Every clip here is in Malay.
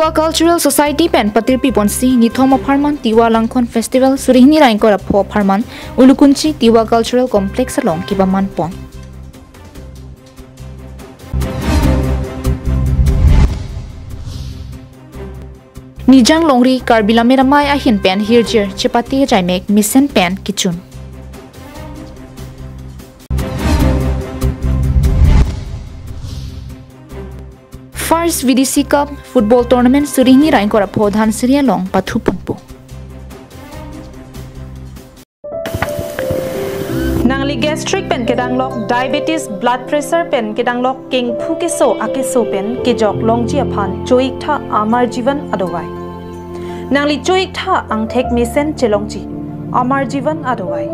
Tiwa Cultural Society pen patir piponsi nithoma pharman Tiwa Langkhon Festival surihni rain ko rapho pharman ulukunchi Tiwa Cultural Complex along kibaman pon. Nijang longri Karbi Lameramay ahin pen hirjir chepati jaimek misen pen kichun. First VDC Cup football tournament surihni rain ko rapho dhan siria long pathu punpo. Nangli gastric pen kedanglok diabetes blood pressure pen kedanglok king phukeso akeso pen kejok longji aphan choik tha amar jivan adowai. Nangli choik tha angthek misen chelongji amar jivan adowai.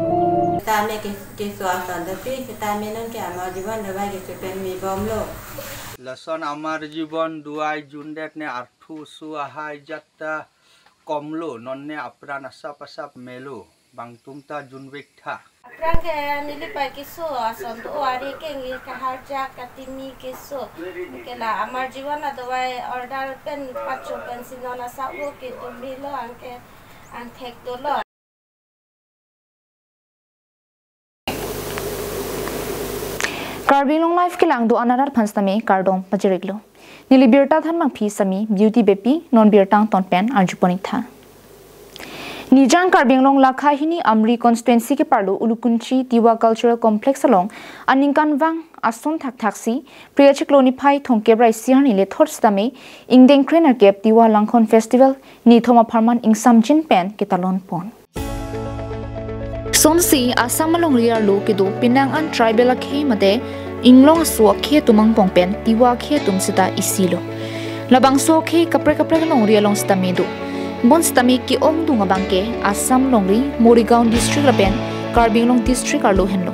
Tame ke swastan tapi tame nan ke amar jivan adowai ke pen mi bomlo. Lason amar jivan duai jundet ne arthu suahai jatta komlo nonne apran asap asap melo bang tumta junwekta. Apran ke nili pai kiso ason to ari ke ngi ka harja katimi kiso ke la amar jivan adawai order pen pacho pen sinona sawo ke tumbilo anke anthek dolo. Karbi Anglong life kilang do anarar phanstame kardom pajiriglo. Nili birta than mang phi sami beauty bepi non birtang ton pen arjuponik tha. Nijang Karbi Anglong lakha hini amri constituency ke parlo ulukunchi Tiwa Cultural Complex along aningkan wang ason thak thaksi priyachik loni phai thongke brai siar ni le thor stame ingdeng krener kep Tiwa Langkhon Festival ni thoma pharman ingsam jin pen ketalon pon. Sonsi Assam along riar lo ke do Pinang an tribal akhe mate inglong so khe tumang pong pen Tiwa khe tum sita isilo labang so khe kapre long ria long stame do bon stame ki ong dunga bangke Assam longri Morigaon district la pen Karbi Anglong district arlo henlo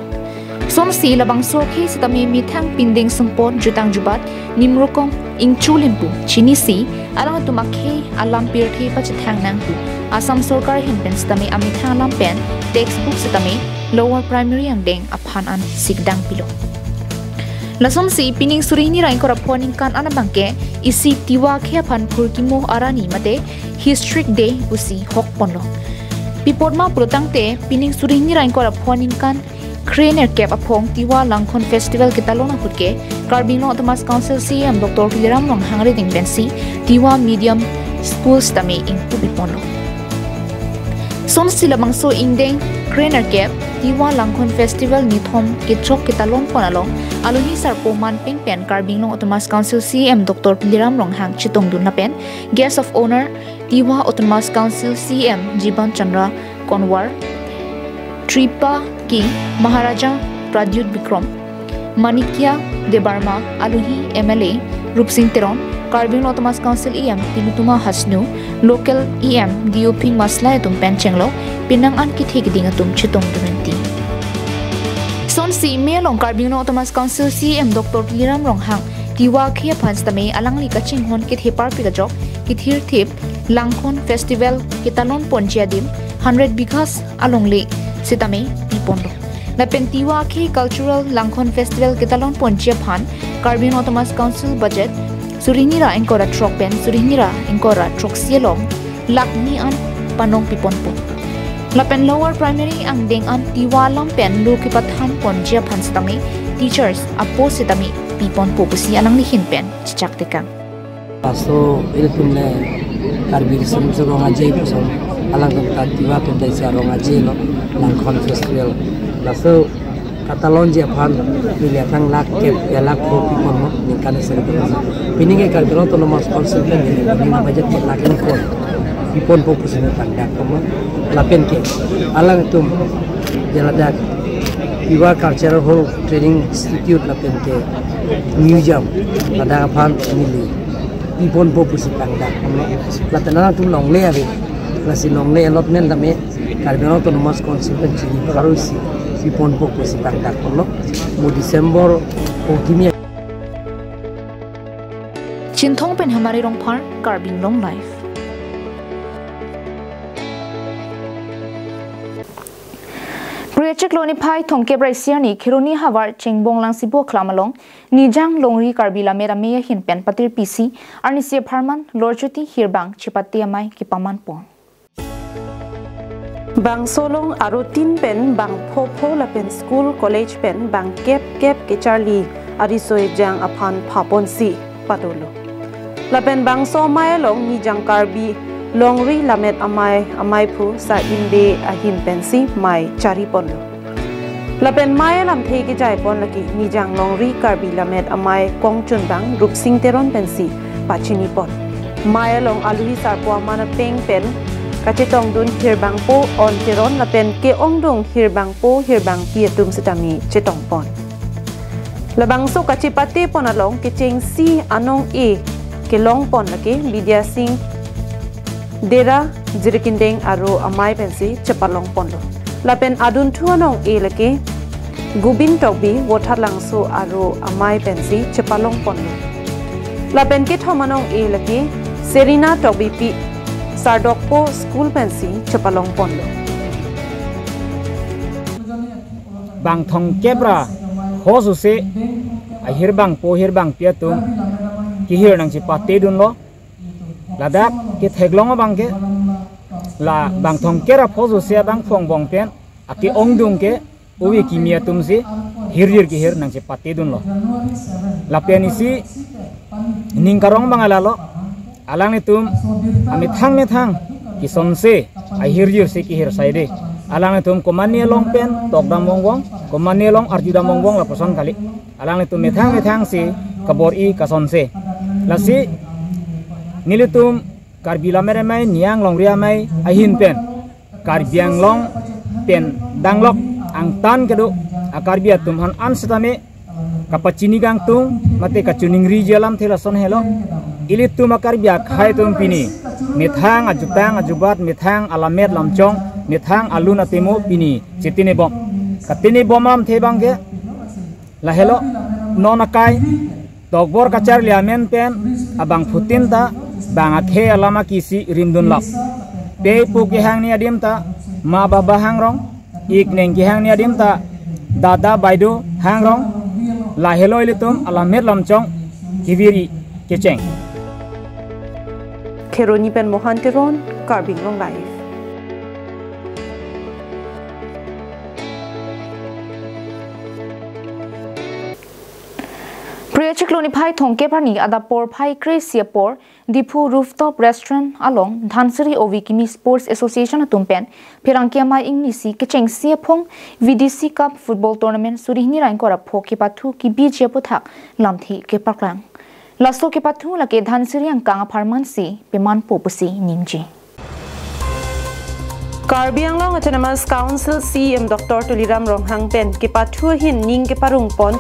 Sonsi labang so khe stame mithang pinding sungpon jutang jubat nimrokong ingchulimpu chinisi alang tumakhe alam pirthi pachithang nangpu Assam Sarkar hinpen stame amithang alam pen textbook setame lower primary ang deng aphan an sigdang pilo. Lasom si pining surihni rain ko raponing kan anabangke isi Tiwa khe aphan phurkimo arani mate historic day busi hok ponlo. Pipodma protangte pining surihni rain ko raponing kan Krener kep apong Tiwa Langkhon Festival kitalona hutke Karbi Anglong Autonomous Council CM Dr. Piram Long hangre ding bensi Tiwa Medium School stame ing pubiponlo. Son silabang so indeng Krener kep Tiwa Langkhon Festival nithom kichok kitalon ponalong aluhi sarpo man ping pen Karbi Anglong Autonomous Council CM Dr. Piram Long hang chitong dun na pen guest of honor Tiwa Autonomous Council CM Jiban Chandra Konwar Tripa King Maharaja Pradyut Bikram Manikya Debarma Aluhi MLA Rupsing Teron Karbi Anglong Autonomous Council EM Tinutuma Hasnu Local EM Dioping Masla etum penchenglo Pinang an kithigding atum chitong dumenti Son si melong Karbi Anglong Autonomous Council CM Dr. Liram Ronghang Tiwa khia phanstame alangli kaching hon kit hepar pikajok kithir thip Langkhon Festival kitalon ponchiadim 100 bighas alongli sitame pipondo na Tiwa khe Cultural Langkhon Festival kitalon ponchia phan Karbi Anglong Autonomous Council budget Surinira engkora trokpen Surinira engkora troksielong lakni an panong piponpo lapen lower primary ang deng an Tiwa lampen lu kipathan ponjia phanstami teachers apo sitami piponpo pusi alang ni hinpen chichak tekang paso ilpunne Karbi semso rongaje puso alang tum Tiwa tum dai sa rongaje lo Langkhon Festival laso Katalon je phan miliatang lak ke lak ko pipon mo ningkan celebrate pininge Karbi Anglong Autonomous Council ke ni budget ke lak ni ko pipon po pusina tanda ko mo lapen ke alang tum jalada Tiwa Cultural Hall Training Institute lapen ke museum ada phan mili pipon po pusina tanda ko mo latana tum longle ave lasi longle allotment dame Karbi Anglong Autonomous Council ke jini karusi pipon po si tangdak kono mo December o kimia Chinthong pen hamari rong par Karbi Anglong life Project Lonify Thongke Braisiani Kironi Havar Chengbong Lang Sibo Klamalong Nijang Longri Karbila Mera Meya Hin Pen Patir PC Arnisia Parman Lorjuti Hirbang Chipati Amai Kipaman Pon Bang solong arotin pen bang pho la pen school college pen bang kep ke Charlie arisoi jang aphan phapon si padolo la pen bang so mai long ni jang Karbi Longri lamet amai phu sa inde ahin pensi mai chari ponlo lapen mai lam the ki jai pon laki ni jang Longri Karbi lamet amai kongchun bang rup sing teron pensi pachini pon mai long alui sar po mana peng pen kachetong dun hirbang po on teron lapen ke ongdong hirbang pi tum setami chetong pon labang so kachipate pon along ke cheng si anong e ke long pon laki media sing Dera jirikindeng aro amai pensi cepalong pondo. Lapen adun tuanong e leke gubin tobi water langso aro amai pensi cepalong pondo. Lapen ke thomanong e leke serina tobi pi sardokpo school pensi cepalong pondo. Bang thong kebra hosu se ahir bang po hir bang piatum kihir nang cipate dun lo. Ladak ke theglong bang ke la bang thong kera phosu se bang phong bong pen aki ongdung ke uwi kimia tumsi hirir ki hir nang se pate dun lo la penisi ningkarong bang alalo alang ni tum ami thang ki sonse ai hirir se ki hir saide alang ni tum komani long pen tok dam bong komani long arjuda bong la poson kali alang ni tum methang se kabor i ka sonse la si Nilitum Karbi Lamere mai niang long ria mai ahin pen Karbi Anglong pen danglok ang tan kedu Karbi atum han an setame kapacini gang tung mate kacuning ri jalam thela son helo ilitum Karbi khai tum pini mithang ajutang ajubat mithang alamet lamchong mithang alun atemo pini chitine bom katini bomam thebang ke la helo nonakai togbor kachar liamen pen abang putin ta bang akhe alama kisi rimdun lap pe pu ki hang ni adim ta ma baba hang rong ik neng ki hang ni adim ta dada baidu hang rong la helo ilitum alamet lamchong kiviri kecheng Keroni pen mohan teron Karbi Anglong live Project Lonify Thongke Pani Adapor Pai Kresia Por Dipu Rooftop Restaurant along Dhansiri Ovikimi Sports Association Atumpen Pirangkiama Ingnisi Kecheng Sia Phong VDC Cup Football Tournament Surihni Rankora Phoki Pathu ki BJ Puthak Lamthi ke Paklang Laso ke Pathu lake Dhansiri Angkang Pharmansi Piman Popusi Nimji Karbi Anglong Autonomous Council CM Dr. Tuliram Ronghang Pen ke Pathu hin ning ke parung pon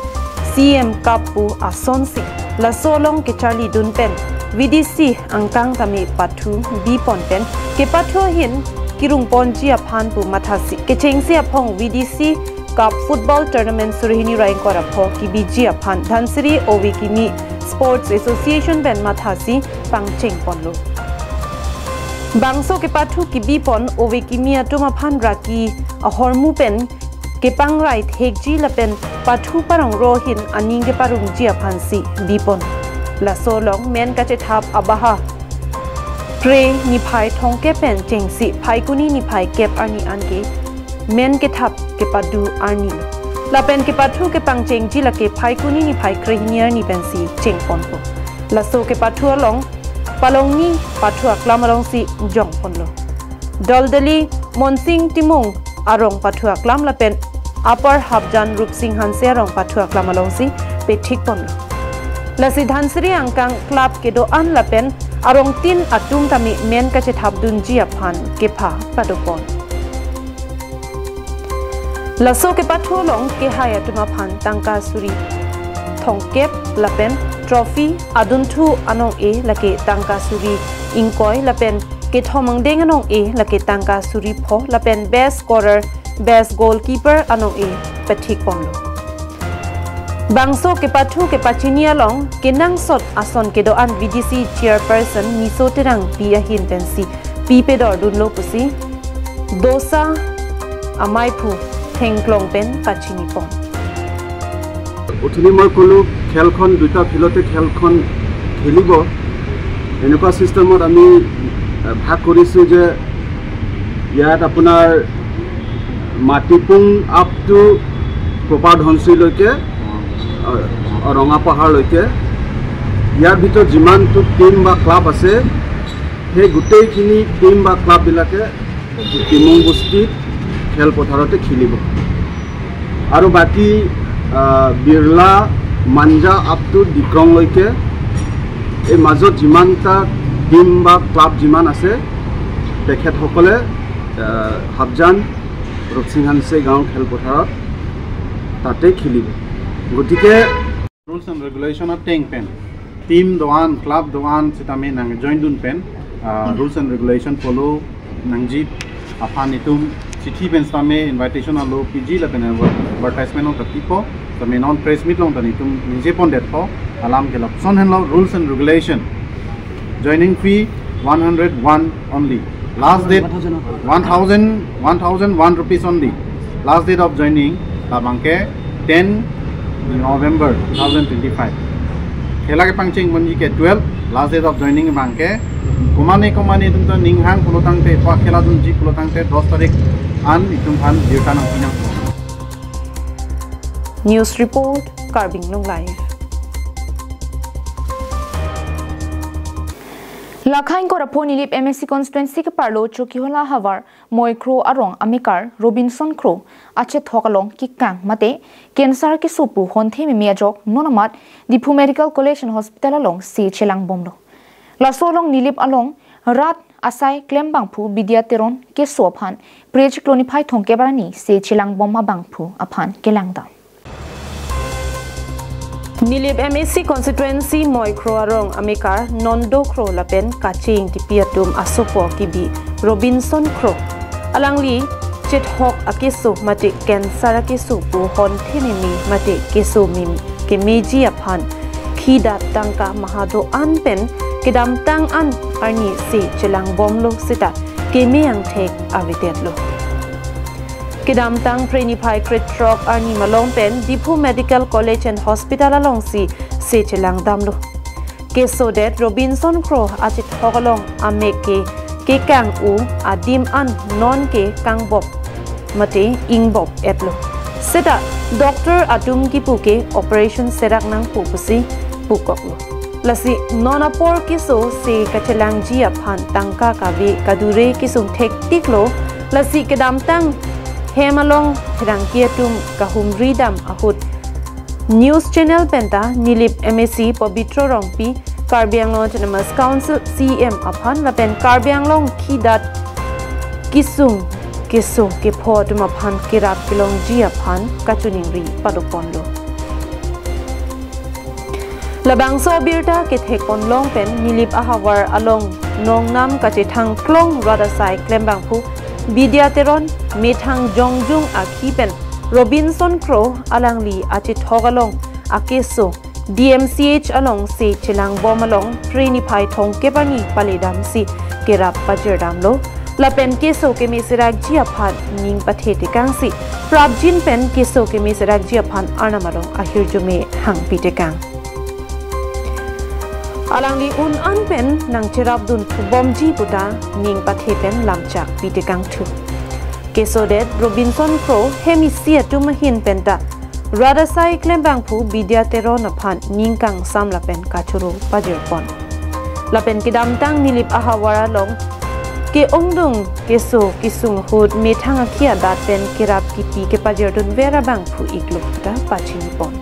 CM Kapu Asonsi La Solong ke Charlie Dun Pen VDC Angkang Tami Pathu Bi Pon Pen ke Pathu Hin Kirung Pon Jia Phan Pu Mathasi ke Chengsia Phong VDC Cup Football Tournament Surihini Rain Kora Pho ki Bi Jia Phan Dhansiri Ovikimi Sports Association Ben Mathasi Pang Cheng Pon Lo Bangso ke Pathu ki Bi Pon Ovikimi Atuma Phan Raki Ahormu Pen Kepang right hekji lapen pathu parong rohin aning ke parung jia phansi bipon la solong men kache thap abaha pre ni phai thong ke pen chengsi phai kuni ni phai kep ani anke men ke thap ke padu ani lapen ke pathu ke pang chengji la ke phai kuni ni phai krehnier ni pensi chengpon po la so ke pathu along palong ni pathu aklamalong si jong ponlo doldali monsing timung arong pathu aklam lapen Upper Habjan Rup Singh Hanse rong pathua klamalongsi pe thik pon lasi Dhansiri angkang club ke do an lapen arong tin atum tami men ka che thap dun ji aphan ke pha padopon laso ke pathu long ke haya tuma phan tangka suri thongkep lapen trophy adun thu anong e lake tangka suri ingkoi lapen ke thomang deng anong e lake tangka suri pho lapen best scorer Best goalkeeper anong e pathik ponlo bangso ke pathu ke pachinia long ke nang sot ason ke do an VDC chairperson niso terang pi ahin pensi pi pe dor dun lo pusi dosa amai phu thengklong pen kachini pon উঠনি মই ক'লো খেলখন দুটা ফিল্ডতে খেলখন খেলিব এনেকুৱা চিষ্টেমত আমি ভাগ কৰিছোঁ যে ইয়াত আপোনাৰ মাটিপুং আপ টু প্ৰপাৰ ধনচিলৈকে ৰঙাপাহাৰলৈকে ইয়াৰ ভিতৰত যিমানটো টিম বা ক্লাব আছে সেই গোটেইখিনি টিম বা ক্লাববিলাকে টিমং বস্তিত খেলপথাৰতে খেলিব আৰু বাকী বিৰলা মাঞ্জা আপ টু ডিক্ৰংলৈকে এই মাজত যিমানটা টিম বা ক্লাব যিমান আছে তেখেতসকলে হাবজান ৰকসিংহানছে গাঁও খেলপথাৰত তাতে খেলিব গতিকে rules and regulation of tank pen team doan club doan sitame nang join dun pen rules and regulation follow nangji aphan itum chithi pen same invitation alo pg la pen advertisement of the people the non press meet long tani tum nije pon det po alam ke option hen lo rules and regulation joining fee 101 only last date 1001 rupees only last date of joining tabangke 10 November 2025 khela ke pangching monji ke 12 last date of joining bangke kumane tum ta ninghang pulotang te pa khela dun ji pulotang te 10 tarik an itum han dirtan apina news report Karbi Anglong live Lakhain ko rapon nilip MSC constituency ke parlo chokihola havar moikro arong amikar Robinson Kro ache thokalong ki kang mate cancer ke supu honthe mi miajok nonamat Dipu Medical College and Hospital along si chelang bomlo la solong nilip along rat asai klembang phu bidiateron ke sophan prech clonify thongke barani si chelang bomma bangphu aphan kelangda Nilip MSC constituency moikro arong amikar nondo kro lapen kaching tipiatum asopo kibi Robinson Kro alangli chet hok akeso mate cancer akeso pu hon thenemi mate keso mim ke meji aphan khida tangka mahado an pen kedam tang an arni se chelang bomlo sita ke meyang thek avitetlo Kidam tang preni pai crit truck arni malong pen Dipu Medical College and Hospital along si se chelang damlo ke so that Robinson Kro achit hogalong ameke ke kang u adim an non ke kang bob mate ing bob etlo seta doctor atum ki puke operation serak nang pupusi pukoklo lasi nonapor ki so se kachelang ji aphan tangka kabe kadure ki sum thek tiklo lasi kedam tang Hemalong Rangkietum Kahum Ridam Ahut News Channel Penta Nilip MSC Pabitro Rongpi Karbi Anglong Autonomous Council CM Aphan Lapen Karbi Anglong Kidat Kisung Kiso Kepodum Aphan Kirap Kilong Ji Aphan Kachuningri Padoponlo Labang so birta kithekon long pen Nilip Ahawar along Nongnam Kachithang Klong Radasai Klembangpu Bidiateron Methang Jongjung Akipen Robinson Kro alangli achit hogalong akeso DMCH along se chelang bom along treni phai thong kebani paledam si kerap pajerdam lo lapen keso ke meserak ji aphan ning pathe tikang si prabjin pen keso ke meserak ji aphan arnamalong ahirjume hang pitekang alangli un an pen nang cherap dun bomji buta ning pathe pen lamchak pitekang thu keso det Robinson Kro hemisia tumahin penta radasai klembangphu bidiateron aphan ningkang samla pen kachuru pajerpon lapen kidam tang nilip ahawara long ke ongdung keso kisung hud methang akhia dat pen kirap kipi ke pajerdun vera bangphu iklukta pachinipon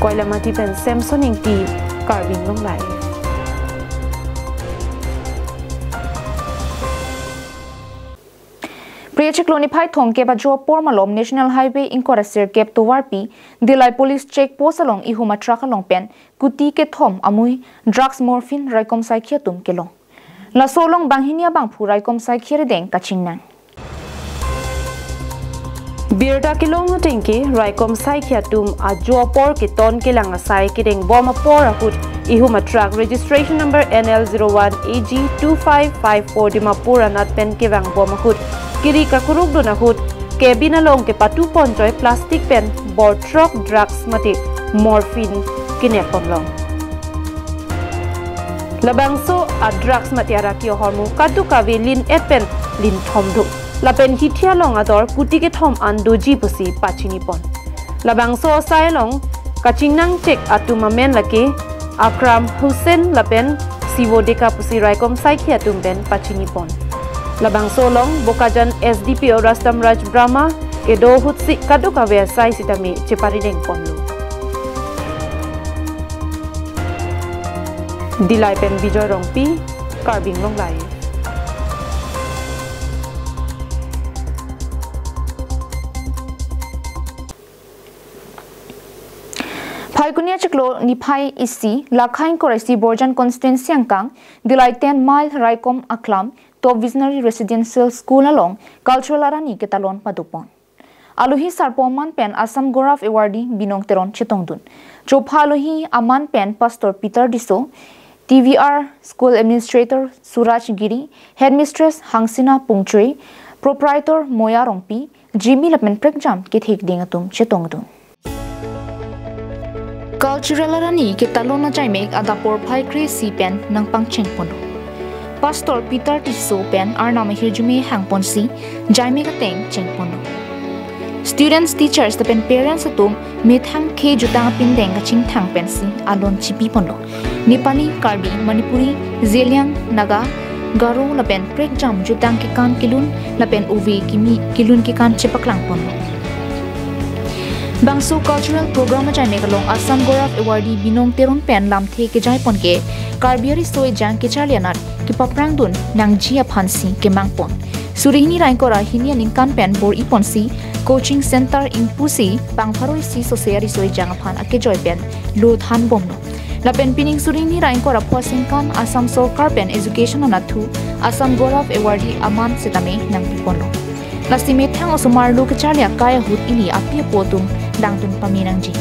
Koilamati pen Samsoning ti Karbi Anglong live Prechik lonify thongke ba jo pormalom National Highway Incorasir Kep Towarpi Dilai Police Check Post along ihuma truck along pen kuti ke thom amui drugs morphine raikom saikhe tum kelong la solong banghinia bang phu raikom saikhe deng kachingna Birda kilong tengke raikom saikhe tum a jopor ke ton ke langa sai ke deng boma por ahut ihuma truck registration number NL01AG2554 dimapur anat pen ke bang boma hut kiri kakuruk do na hut cabin along ke patu pon joy plastic pen bortrok drugs mati morphine kine ponlong labangso a drugs mati araki hormu kadu kawe lin epen lin thomdu lapen hithia long ador puti ke thom andoji pusi pachini pon labangso sai long kachingnang check atuma men lake akram hussein lapen siwo deka pusi raikom sai khia tumben pachini pon labangso long bokajan sdpo rastam raj brahma ke do hutsi kadu kawe sai sitami chepari deng ponlu dilai pen bijoy rongpi Karbi Anglong live Phaikunia chiklo niphai isi lakhain koresi borjan constituency angkang dilai 10 mile raikom aklam top visionary residential school along cultural arani ketalon padupon aluhi sarpoman pen Assam Gaurav awardee binong teron chitongdun chopha aluhi aman pen pastor Peter Diso TVR school administrator Suraj Giri headmistress Hangsina Pungchui proprietor Moya Rongpi Jimmy Lapen Prekjam ke thek dingatum chitongdun cultural arani ketalon na jaimek adapor phai kri si pen nang pangcheng pono pastor Peter Diso pen arnam hirjume hangponsi jaime ka teng chengpono students teachers the pen parents atum methang khe jutang pindeng ka ching thang pensi alon chipi pono Nepali Karbi Manipuri Zeliang Naga Garo la pen prek jam jutang ki kan kilun la pen uvi kimi kilun ki kan chepaklang pono Bangso cultural program jai mekalong Assam Gaurav awardee binong teron pen lamthe ke jai pon ke Karbiari soi jang ke chalianat ki paprang dun nang jia phansi ke mangpon surihni raingkora hinia ningkan pen bor iponsi coaching center impusi pangpharoi si society soi jang phan ake joy pen lo than bomno la pen pining surihni raingkora phosingkan Assam Sarkar pen education anathu Assam Gaurav awardee aman setame nang pipono Lasime thang osumar lu ke chalia kaya hut ini api potum dangtun paminangji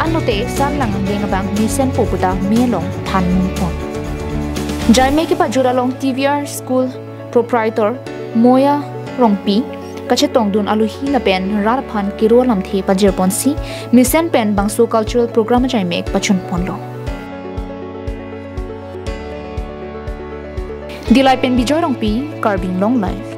anote sarlang angeng bang misen poputa melong than mungpon jaime ki pajura long TVR school proprietor Moya Rongpi kachetong dun aluhi la pen rarphan kiro lamthe pajir ponsi misen pen bangso cultural program jaime pachun ponlo dilai pen bijoy rongpi Karbi Anglong live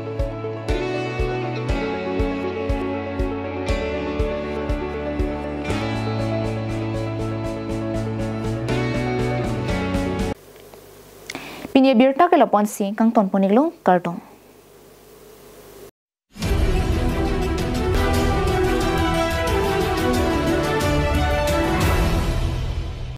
Pinya birta ke lapon si kang ton poniglo kartong